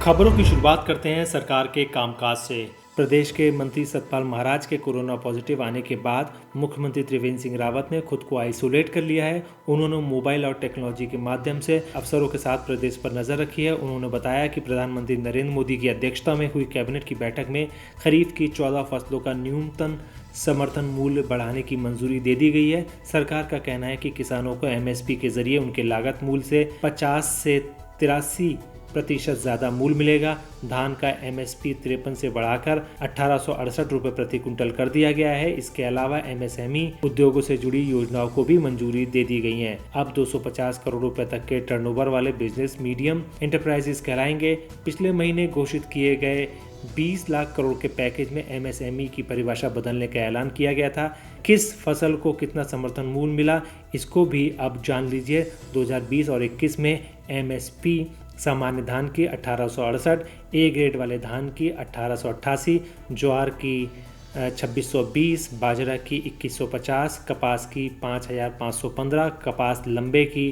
खबरों की शुरुआत करते हैं सरकार के कामकाज से। प्रदेश के मंत्री सतपाल महाराज के कोरोना पॉजिटिव आने के बाद मुख्यमंत्री त्रिवेंद्र सिंह रावत ने खुद को आइसोलेट कर लिया है। उन्होंने मोबाइल और टेक्नोलॉजी के माध्यम से अफसरों के साथ प्रदेश पर नजर रखी है। उन्होंने बताया कि प्रधानमंत्री नरेंद्र मोदी की अध्यक्षता में हुई कैबिनेट की बैठक में खरीफ की 14 फसलों का न्यूनतम समर्थन मूल्य बढ़ाने की मंजूरी दे दी गई है। सरकार का कहना है कि किसानों को MSP के जरिए उनके लागत मूल्य से 50 से 83% ज्यादा मूल्य मिलेगा। धान का MSP 53 से बढ़ाकर 1868 रुपये प्रति क्विंटल कर दिया गया है। इसके अलावा MSME उद्योगों से जुड़ी योजनाओं को भी मंजूरी दे दी गई है। अब 250 करोड़ रुपए तक के टर्नओवर वाले बिजनेस मीडियम एंटरप्राइजेस कहलाएंगे। पिछले महीने घोषित किए गए 20 लाख करोड़ के पैकेज में MSME की परिभाषा बदलने का ऐलान किया गया था। किस फसल को कितना समर्थन मूल्य मिला, इसको भी अब जान लीजिए। 2020 और 21 में MSP सामान्य धान की 1868, A ग्रेड वाले धान की 1888, ज्वार की 2620, बाजरा की 2150, कपास की 5515, कपास लंबे की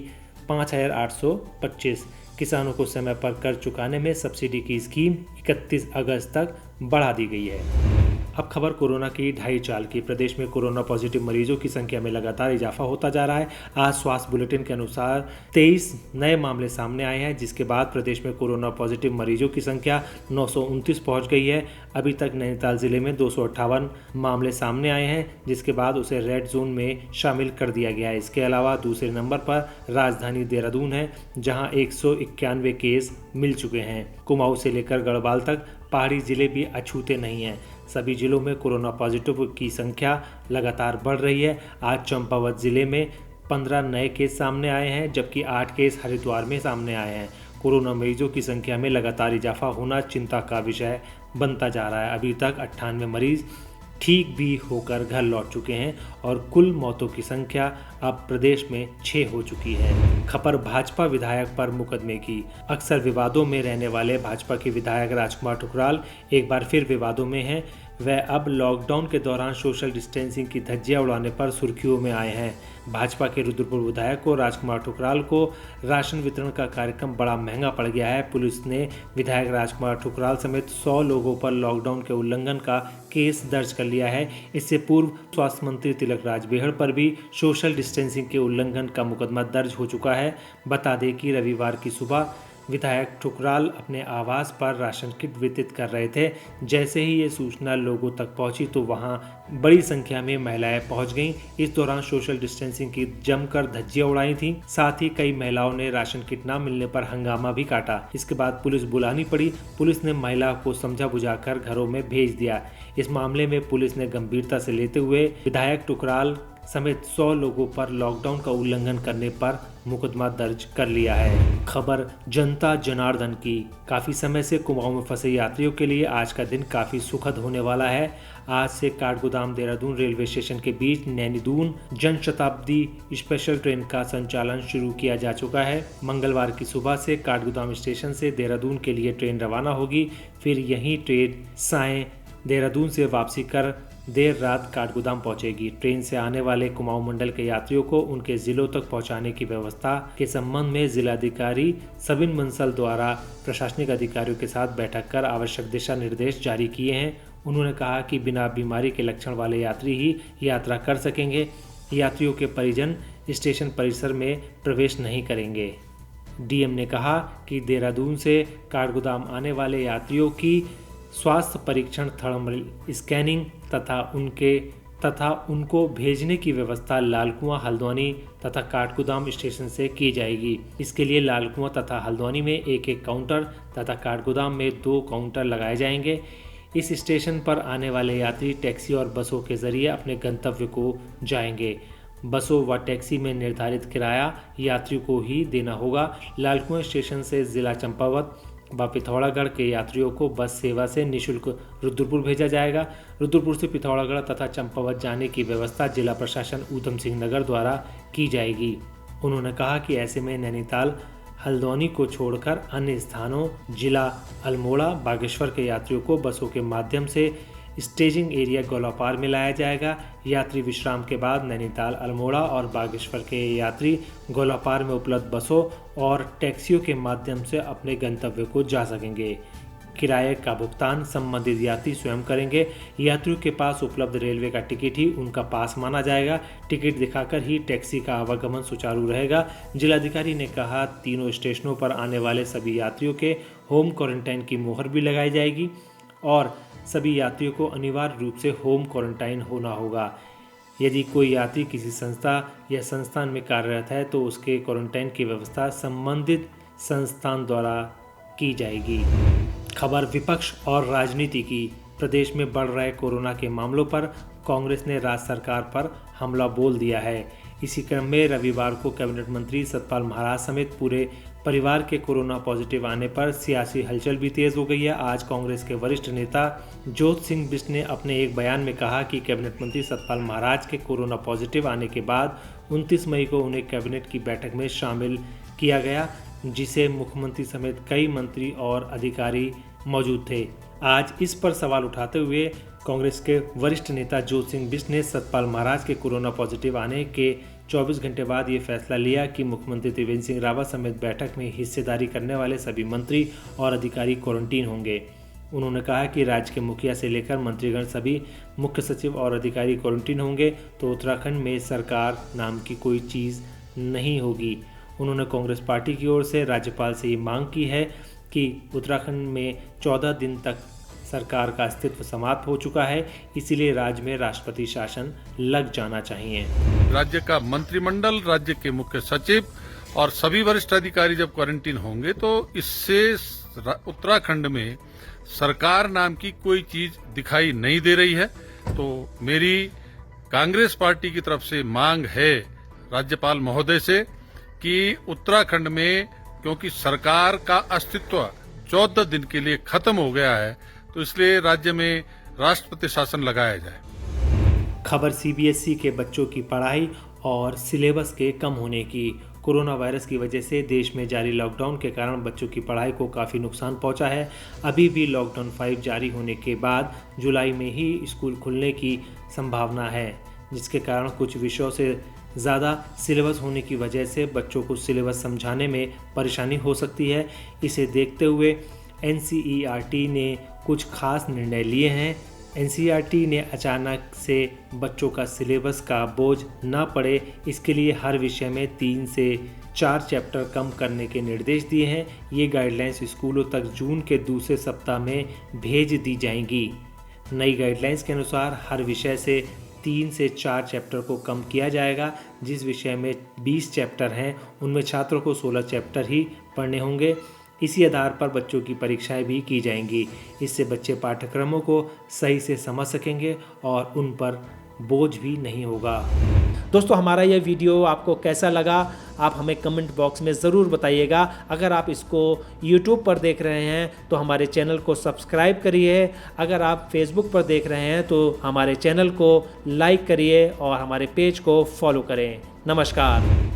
5825। किसानों को समय पर कर चुकाने में सब्सिडी की स्कीम 31 अगस्त तक बढ़ा दी गई है। अब खबर कोरोना की ढाई चाल की। प्रदेश में कोरोना पॉजिटिव मरीजों की संख्या में लगातार इजाफा होता जा रहा है। आज स्वास्थ्य बुलेटिन के अनुसार 23 नए मामले सामने आए हैं, जिसके बाद प्रदेश में कोरोना पॉजिटिव मरीजों की संख्या 929 पहुंच गई है। अभी तक नैनीताल जिले में 258 मामले सामने आए हैं, जिसके बाद उसे रेड जोन में शामिल कर दिया गया है। इसके अलावा दूसरे नंबर पर राजधानी देहरादून है, जहां 191 केस मिल चुके हैं। कुमाऊं से लेकर गढ़वाल तक पहाड़ी जिले भी अछूते नहीं हैं। सभी जिलों में कोरोना पॉजिटिव की संख्या लगातार बढ़ रही है। आज चंपावत जिले में 15 नए केस सामने आए हैं, जबकि 8 केस हरिद्वार में सामने आए हैं। कोरोना मरीजों की संख्या में लगातार इजाफा होना चिंता का विषय बनता जा रहा है। अभी तक 98 मरीज ठीक भी होकर घर लौट चुके हैं और कुल मौतों की संख्या अब प्रदेश में 6 हो चुकी है। खबर भाजपा विधायक पर मुकदमे की। अक्सर विवादों में रहने वाले भाजपा के विधायक राजकुमार ठुकराल एक बार फिर विवादों में हैं। वह अब लॉकडाउन के दौरान सोशल डिस्टेंसिंग की धज्जियां उड़ाने पर सुर्खियों में आए हैं। भाजपा के रुद्रपुर विधायक को राजकुमार ठुकराल को राशन वितरण का कार्यक्रम बड़ा महंगा पड़ गया है। पुलिस ने विधायक राजकुमार ठुकराल समेत 100 लोगों पर लॉकडाउन के उल्लंघन का केस दर्ज कर लिया है। इससे पूर्व स्वास्थ्य मंत्री तिलक राज बेहड़ पर भी सोशल डिस्टेंसिंग के उल्लंघन का मुकदमा दर्ज हो चुका है। बता दें कि रविवार की सुबह विधायक ठुकराल अपने आवास पर राशन किट वितरित कर रहे थे। जैसे ही ये सूचना लोगों तक पहुंची तो वहां बड़ी संख्या में महिलाएं पहुंच गईं। इस दौरान सोशल डिस्टेंसिंग की जमकर धज्जियां उड़ाई थीं। साथ ही कई महिलाओं ने राशन किट न मिलने पर हंगामा भी काटा। इसके बाद पुलिस बुलानी पड़ी। पुलिस ने महिला को समझा बुझाकर घरों में भेज दिया। इस मामले में पुलिस ने गंभीरता से लेते हुए विधायक ठुकराल समेत 100 लोगों पर लॉकडाउन का उल्लंघन करने पर मुकदमा दर्ज कर लिया है। खबर जनता जनार्दन की। काफी समय से कुमाऊं में फंसे यात्रियों के लिए आज का दिन काफी सुखद होने वाला है। आज से काठगोदाम देहरादून रेलवे स्टेशन के बीच नैनीदून जनशताब्दी स्पेशल ट्रेन का संचालन शुरू किया जा चुका है। मंगलवार की सुबह से काठगोदाम स्टेशन से देहरादून के लिए ट्रेन रवाना होगी। फिर यही ट्रेन सायं देहरादून से वापसी कर देर रात काठगोदाम पहुंचेगी। ट्रेन से आने वाले कुमाऊं मंडल के यात्रियों को उनके जिलों तक पहुंचाने की व्यवस्था के संबंध में जिलाधिकारी सबिन बंसल द्वारा प्रशासनिक अधिकारियों के साथ बैठक कर आवश्यक दिशा निर्देश जारी किए हैं। उन्होंने कहा कि बिना बीमारी के लक्षण वाले यात्री ही यात्रा कर सकेंगे। यात्रियों के परिजन स्टेशन परिसर में प्रवेश नहीं करेंगे। DM ने कहा कि देहरादून से काठगोदाम आने वाले यात्रियों की स्वास्थ्य परीक्षण, थर्मल स्कैनिंग तथा उनको भेजने की व्यवस्था लालकुआं, हल्द्वानी तथा काठगोदाम स्टेशन से की जाएगी। इसके लिए लालकुआं तथा हल्द्वानी में 1-1 काउंटर तथा काठगोदाम में 2 काउंटर लगाए जाएंगे। इस स्टेशन पर आने वाले यात्री टैक्सी और बसों के जरिए अपने गंतव्य को जाएंगे। बसों व टैक्सी में निर्धारित किराया यात्रियों को ही देना होगा। लालकुआं स्टेशन से जिला चंपावत व पिथौरागढ़ के यात्रियों को बस सेवा से निःशुल्क रुद्रपुर भेजा जाएगा। रुद्रपुर से पिथौरागढ़ तथा चंपावत जाने की व्यवस्था जिला प्रशासन ऊधम सिंह नगर द्वारा की जाएगी। उन्होंने कहा कि ऐसे में नैनीताल, हल्द्वानी को छोड़कर अन्य स्थानों जिला अल्मोड़ा, बागेश्वर के यात्रियों को बसों के माध्यम से स्टेजिंग एरिया गोलापार में लाया जाएगा। यात्री विश्राम के बाद नैनीताल, अल्मोड़ा और बागेश्वर के यात्री गोलापार में उपलब्ध बसों और टैक्सियों के माध्यम से अपने गंतव्य को जा सकेंगे। किराए का भुगतान संबंधित यात्री स्वयं करेंगे। यात्रियों के पास उपलब्ध रेलवे का टिकट ही उनका पास माना जाएगा। टिकट दिखाकर ही टैक्सी का आवागमन सुचारू रहेगा। जिलाधिकारी ने कहा, तीनों स्टेशनों पर आने वाले सभी यात्रियों के होम क्वारंटाइन की मुहर भी लगाई जाएगी और सभी यात्रियों को अनिवार्य रूप से होम क्वारंटाइन होना होगा। यदि कोई यात्री किसी संस्था या संस्थान में कार्यरत है तो उसके क्वारंटाइन की व्यवस्था संबंधित संस्थान द्वारा की जाएगी। खबर विपक्ष और राजनीति की। प्रदेश में बढ़ रहे कोरोना के मामलों पर कांग्रेस ने राज्य सरकार पर हमला बोल दिया है। इसी क्रम में रविवार को कैबिनेट मंत्री सतपाल महाराज समेत पूरे परिवार के कोरोना पॉजिटिव आने पर सियासी हलचल भी तेज हो गई है। आज कांग्रेस के वरिष्ठ नेता ज्योत सिंह बिष्ट ने अपने एक बयान में कहा कि कैबिनेट मंत्री सतपाल महाराज के कोरोना पॉजिटिव आने के बाद 29 मई को उन्हें कैबिनेट की बैठक में शामिल किया गया, जिसे मुख्यमंत्री समेत कई मंत्री और अधिकारी मौजूद थे। आज इस पर सवाल उठाते हुए कांग्रेस के वरिष्ठ नेता ज्योत सिंह बिष्ट ने सतपाल महाराज के कोरोना पॉजिटिव आने के 24 घंटे बाद ये फैसला लिया कि मुख्यमंत्री त्रिवेंद्र सिंह रावत समेत बैठक में हिस्सेदारी करने वाले सभी मंत्री और अधिकारी क्वारंटीन होंगे। उन्होंने कहा कि राज्य के मुखिया से लेकर मंत्रीगण सभी मुख्य सचिव और अधिकारी क्वारंटीन होंगे तो उत्तराखंड में सरकार नाम की कोई चीज़ नहीं होगी। उन्होंने कांग्रेस पार्टी की ओर से राज्यपाल से ये मांग की है कि उत्तराखंड में 14 दिन तक सरकार का अस्तित्व समाप्त हो चुका है, इसीलिए राज्य में राष्ट्रपति शासन लग जाना चाहिए। राज्य का मंत्रिमंडल, राज्य के मुख्य सचिव और सभी वरिष्ठ अधिकारी जब क्वारंटीन होंगे तो इससे उत्तराखंड में सरकार नाम की कोई चीज दिखाई नहीं दे रही है। तो मेरी कांग्रेस पार्टी की तरफ से मांग है राज्यपाल महोदय से कि उत्तराखंड में क्योंकि सरकार का अस्तित्व 14 दिन के लिए खत्म हो गया है तो इसलिए राज्य में राष्ट्रपति शासन लगाया जाए। खबर सीबीएसई के बच्चों की पढ़ाई और सिलेबस के कम होने की। कोरोना वायरस की वजह से देश में जारी लॉकडाउन के कारण बच्चों की पढ़ाई को काफ़ी नुकसान पहुंचा है। अभी भी लॉकडाउन 5 जारी होने के बाद जुलाई में ही स्कूल खुलने की संभावना है, जिसके कारण कुछ विषयों से ज़्यादा सिलेबस होने की वजह से बच्चों को सिलेबस समझाने में परेशानी हो सकती है। इसे देखते हुए एनसीईआरटी ने कुछ खास निर्णय लिए हैं। एनसीईआरटी ने अचानक से बच्चों का सिलेबस का बोझ न पड़े, इसके लिए हर विषय में 3 से 4 चैप्टर कम करने के निर्देश दिए हैं। ये गाइडलाइंस स्कूलों तक जून के दूसरे सप्ताह में भेज दी जाएंगी। नई गाइडलाइंस के अनुसार हर विषय से 3 से 4 चैप्टर को कम किया जाएगा। जिस विषय में 20 चैप्टर हैं उनमें छात्रों को 16 चैप्टर ही पढ़ने होंगे। इसी आधार पर बच्चों की परीक्षाएं भी की जाएंगी। इससे बच्चे पाठ्यक्रमों को सही से समझ सकेंगे और उन पर बोझ भी नहीं होगा। दोस्तों, हमारा यह वीडियो आपको कैसा लगा आप हमें कमेंट बॉक्स में ज़रूर बताइएगा। अगर आप इसको YouTube पर देख रहे हैं तो हमारे चैनल को सब्सक्राइब करिए। अगर आप Facebook पर देख रहे हैं तो हमारे चैनल को लाइक करिए और हमारे पेज को फॉलो करें। नमस्कार।